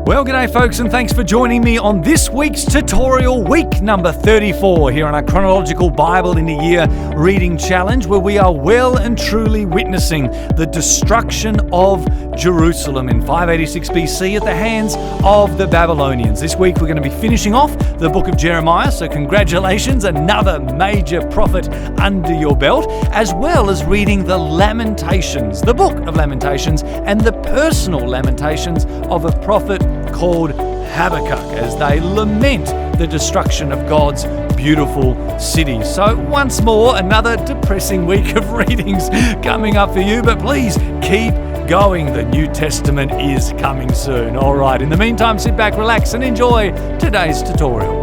Well, g'day folks, and thanks for joining me on this week's tutorial, week number 34, here on our Chronological Bible-in-a-Year reading challenge, where we are well and truly witnessing the destruction of Jerusalem in 586 BC at the hands of the Babylonians. This week we're going to be finishing off the book of Jeremiah, so congratulations, another major prophet under your belt, as well as reading the Lamentations, the Book of Lamentations, and the personal lamentations of a prophet called Habakkuk as they lament the destruction of God's beautiful city. So once more, another depressing week of readings coming up for you, but please keep going. The New Testament is coming soon. All right, in the meantime, sit back, relax, and enjoy today's tutorial.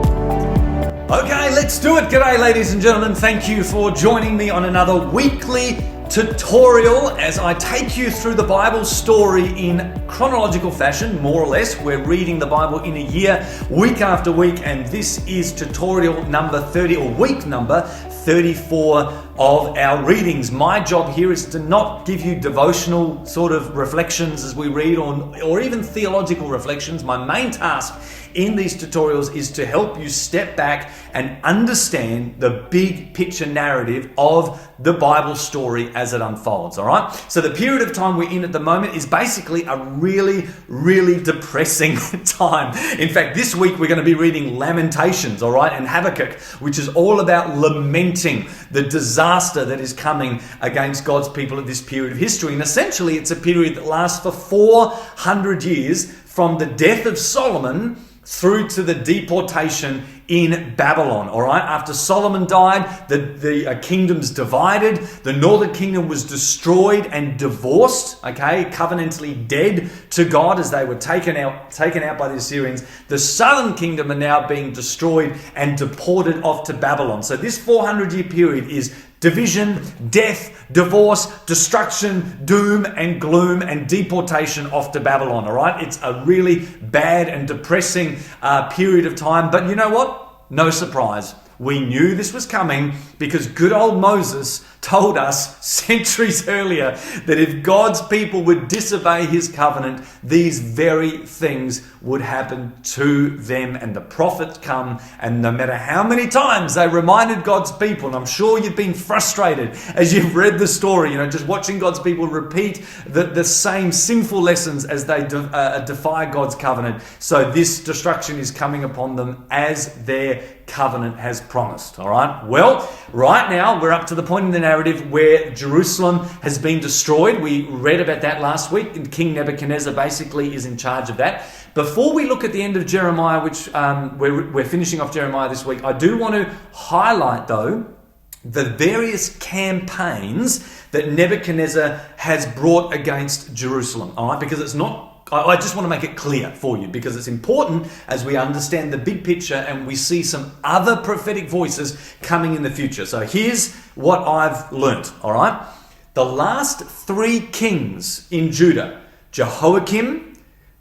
Okay, let's do it. G'day, ladies and gentlemen. Thank you for joining me on another weekly tutorial as I take you through the Bible story in chronological fashion, more or less. We're reading the Bible in a year, week after week, and this is tutorial number 30, or week number 34 of our readings. My job here is to not give you devotional sort of reflections as we read or even theological reflections. My main task in these tutorials is to help you step back and understand the big picture narrative of the Bible story as it unfolds, all right? So the period of time we're in at the moment is basically a really, really depressing time. In fact, this week we're going to be reading Lamentations, all right, and Habakkuk, which is all about lamenting the disaster that is coming against God's people at this period of history. And essentially, it's a period that lasts for 400 years from the death of Solomon through to the deportation in Babylon, all right? After Solomon died, the kingdoms divided. The northern kingdom was destroyed and divorced, okay? Covenantally dead to God as they were taken out by the Assyrians. The southern kingdom are now being destroyed and deported off to Babylon. So this 400-year period is division, death, divorce, destruction, doom and gloom, and deportation off to Babylon, all right? It's a really bad and depressing period of time. But you know what? No surprise. We knew this was coming because good old Moses told us centuries earlier that if God's people would disobey his covenant, these very things would happen to them. And the prophets come, and no matter how many times they reminded God's people, and I'm sure you've been frustrated as you've read the story, just watching God's people repeat the same sinful lessons as they defy God's covenant. So this destruction is coming upon them as their covenant has promised, all right? Well, right now we're up to the point in the narrative where Jerusalem has been destroyed. We read about that last week, and King Nebuchadnezzar basically is in charge of that. Before we look at the end of Jeremiah, which we're finishing off Jeremiah this week, I do want to highlight, though, the various campaigns that Nebuchadnezzar has brought against Jerusalem, all right? Because it's not, I just want to make it clear for you, because it's important as we understand the big picture and we see some other prophetic voices coming in the future. So here's what I've learnt, all right? The last three kings in Judah, Jehoiakim,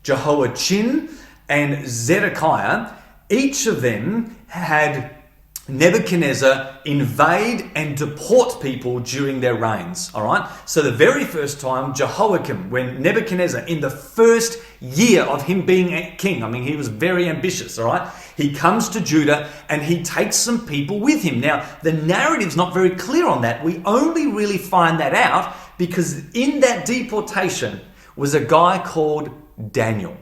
Jehoiachin, and Zedekiah, each of them had Nebuchadnezzar invade and deport people during their reigns, all right? So the very first time, Jehoiakim, when Nebuchadnezzar, in the first year of him being king, he was very ambitious, all right? He comes to Judah and he takes some people with him. Now, the narrative's not very clear on that. We only really find that out because in that deportation was a guy called Daniel,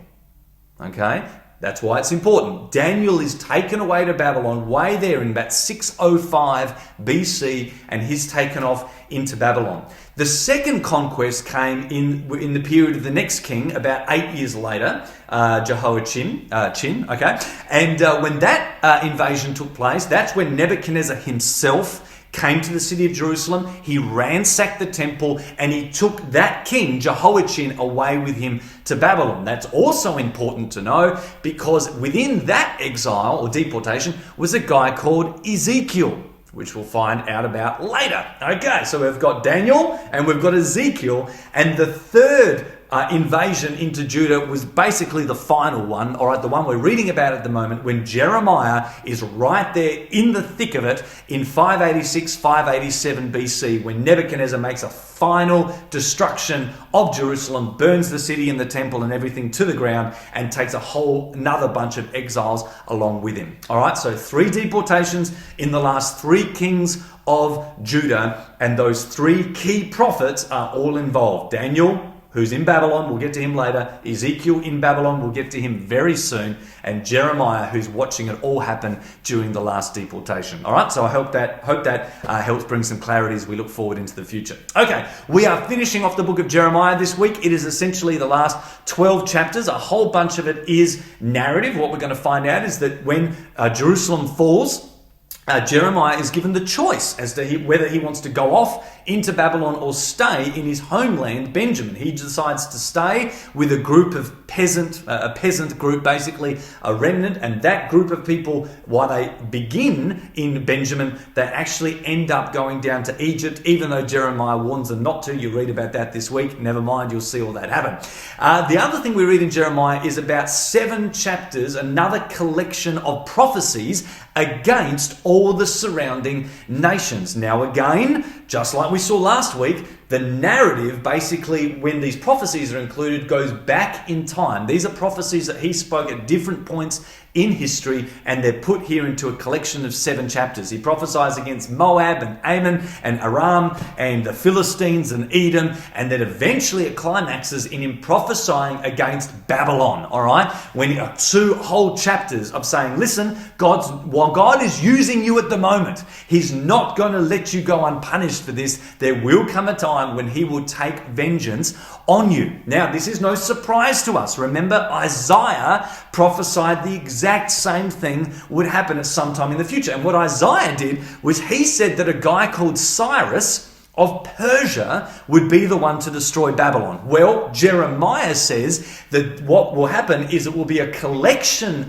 okay? That's why it's important. Daniel is taken away to Babylon way there in about 605 BC, and he's taken off into Babylon. The second conquest came in the period of the next king, about 8 years later, Jehoiachin, okay? And when that invasion took place, that's when Nebuchadnezzar himself came to the city of Jerusalem. He ransacked the temple and he took that king, Jehoiachin, away with him to Babylon. That's also important to know because within that exile or deportation was a guy called Ezekiel, which we'll find out about later. Okay, so we've got Daniel and we've got Ezekiel, and the third invasion into Judah was basically the final one, all right, the one we're reading about at the moment, when Jeremiah is right there in the thick of it in 586, 587 BC, when Nebuchadnezzar makes a final destruction of Jerusalem, burns the city and the temple and everything to the ground, and takes a whole another bunch of exiles along with him. All right, so 3 deportations in the last 3 kings of Judah, and those 3 key prophets are all involved. Daniel, who's in Babylon, we'll get to him later. Ezekiel in Babylon, we'll get to him very soon. And Jeremiah, who's watching it all happen during the last deportation. All right, so I hope that helps bring some clarity as we look forward into the future. Okay, we are finishing off the book of Jeremiah this week. It is essentially the last 12 chapters. A whole bunch of it is narrative. What we're going to find out is that when Jerusalem falls, Jeremiah is given the choice as to whether he wants to go off into Babylon or stay in his homeland, Benjamin. He decides to stay with a group of a peasant group, basically a remnant, and that group of people, while they begin in Benjamin, they actually end up going down to Egypt, even though Jeremiah warns them not to. You read about that this week. Never mind, you'll see all that happen. The other thing we read in Jeremiah is about 7 chapters, another collection of prophecies against all the surrounding nations. Now again, just like we saw last week, the narrative, basically, when these prophecies are included, goes back in time. These are prophecies that he spoke at different points in history, and they're put here into a collection of 7 chapters. He prophesies against Moab and Ammon and Aram and the Philistines and Edom, and then eventually it climaxes in him prophesying against Babylon, all right? When 2 whole chapters of saying, listen, while God is using you at the moment, he's not going to let you go unpunished for this. There will come a time when he will take vengeance on you. Now, this is no surprise to us. Remember, Isaiah prophesied the exact same thing would happen at some time in the future. And what Isaiah did was he said that a guy called Cyrus of Persia would be the one to destroy Babylon. Well, Jeremiah says that what will happen is it will be a collection,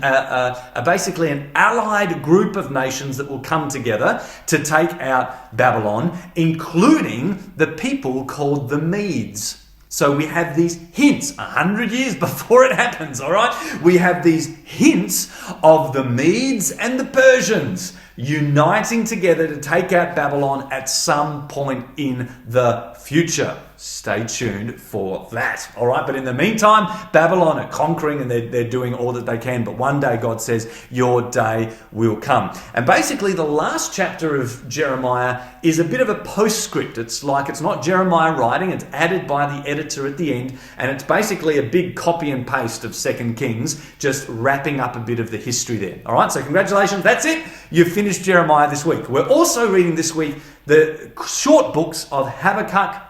basically an allied group of nations that will come together to take out Babylon, including the people called the Medes. So we have these hints 100 years before it happens, all right? We have these hints of the Medes and the Persians uniting together to take out Babylon at some point in the future. Stay tuned for that. All right, but in the meantime, Babylon are conquering and they're doing all that they can. But one day God says, your day will come. And basically the last chapter of Jeremiah is a bit of a postscript. It's not Jeremiah writing, it's added by the editor at the end. And it's basically a big copy and paste of 2 Kings, just wrapping up a bit of the history there. All right, so congratulations, that's it. You've finished Jeremiah this week. We're also reading this week the short books of Habakkuk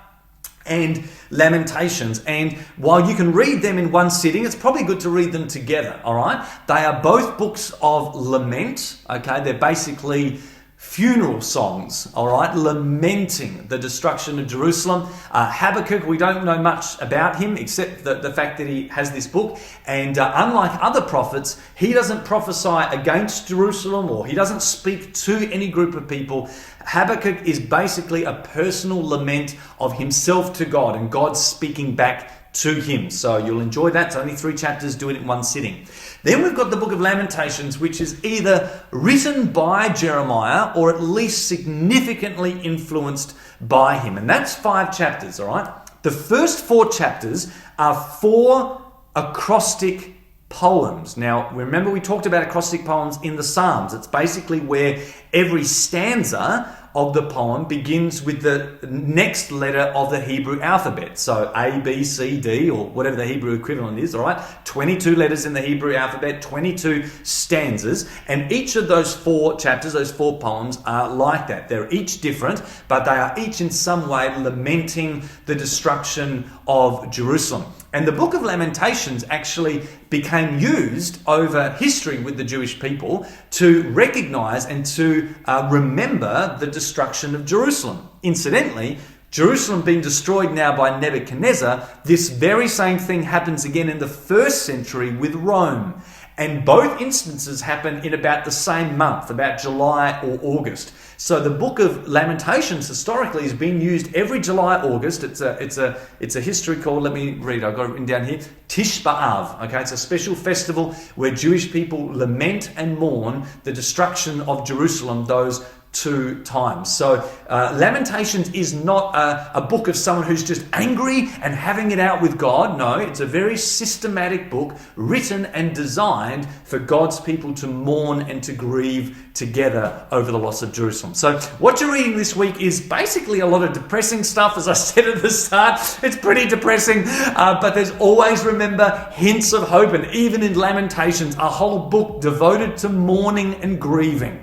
and Lamentations, and while you can read them in one sitting, it's probably good to read them together, all right? They are both books of lament, okay? They're basically funeral songs, all right, lamenting the destruction of Jerusalem. Habakkuk, we don't know much about him except the fact that he has this book, and unlike other prophets, he doesn't prophesy against Jerusalem, or he doesn't speak to any group of people. Habakkuk is basically a personal lament of himself to God, and God speaking back to him. So you'll enjoy that. It's only 3 chapters, do it in one sitting. Then we've got the Book of Lamentations, which is either written by Jeremiah or at least significantly influenced by him. And that's 5 chapters, all right? The first 4 chapters are 4 acrostic poems. Now, remember we talked about acrostic poems in the Psalms. It's basically where every stanza of the poem begins with the next letter of the Hebrew alphabet. So A, B, C, D, or whatever the Hebrew equivalent is, all right? 22 letters in the Hebrew alphabet, 22 stanzas, and each of those 4 chapters, those 4 poems are like that. They're each different, but they are each in some way lamenting the destruction of Jerusalem. And the Book of Lamentations actually became used over history with the Jewish people to recognize and to remember the destruction of Jerusalem. Incidentally, Jerusalem being destroyed now by Nebuchadnezzar, this very same thing happens again in the 1st century with Rome. And both instances happen in about the same month, about July or August. So the Book of Lamentations historically has been used every July, August. It's a history called, let me read, I've got it written down here, Tish B'Av. Okay, it's a special festival where Jewish people lament and mourn the destruction of Jerusalem those 2 times. So Lamentations is not a book of someone who's just angry and having it out with God. No, it's a very systematic book written and designed for God's people to mourn and to grieve together over the loss of Jerusalem. So what you're reading this week is basically a lot of depressing stuff. As I said at the start, it's pretty depressing, but there's always, remember, hints of hope. And even in Lamentations, a whole book devoted to mourning and grieving.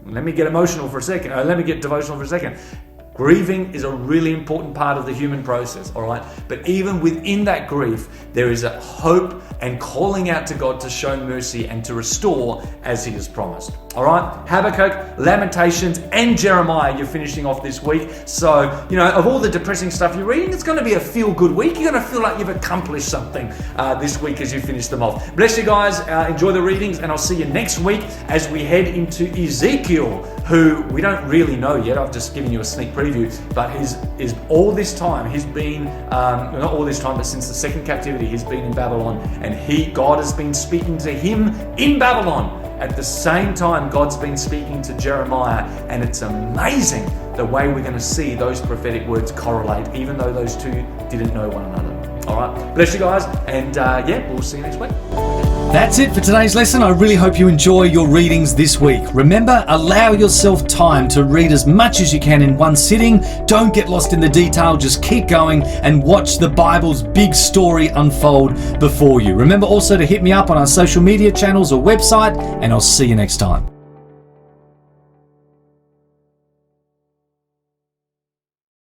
Let me get emotional for a second. Let me get devotional for a second. Grieving is a really important part of the human process, all right? But even within that grief, there is a hope and calling out to God to show mercy and to restore as He has promised. All right? Habakkuk, Lamentations, and Jeremiah you're finishing off this week. So, of all the depressing stuff you're reading, it's going to be a feel-good week. You're going to feel like you've accomplished something this week as you finish them off. Bless you guys. Enjoy the readings, and I'll see you next week as we head into Ezekiel, who we don't really know yet. I've just given you a sneak preview, but is all this time he's been not all this time, but since the second captivity, he's been in Babylon, and God has been speaking to him in Babylon. At the same time, God's been speaking to Jeremiah, and it's amazing the way we're going to see those prophetic words correlate, even though those two didn't know one another. All right, bless you guys, and we'll see you next week. That's it for today's lesson. I really hope you enjoy your readings this week. Remember, allow yourself time to read as much as you can in one sitting. Don't get lost in the detail. Just keep going and watch the Bible's big story unfold before you. Remember also to hit me up on our social media channels or website, and I'll see you next time.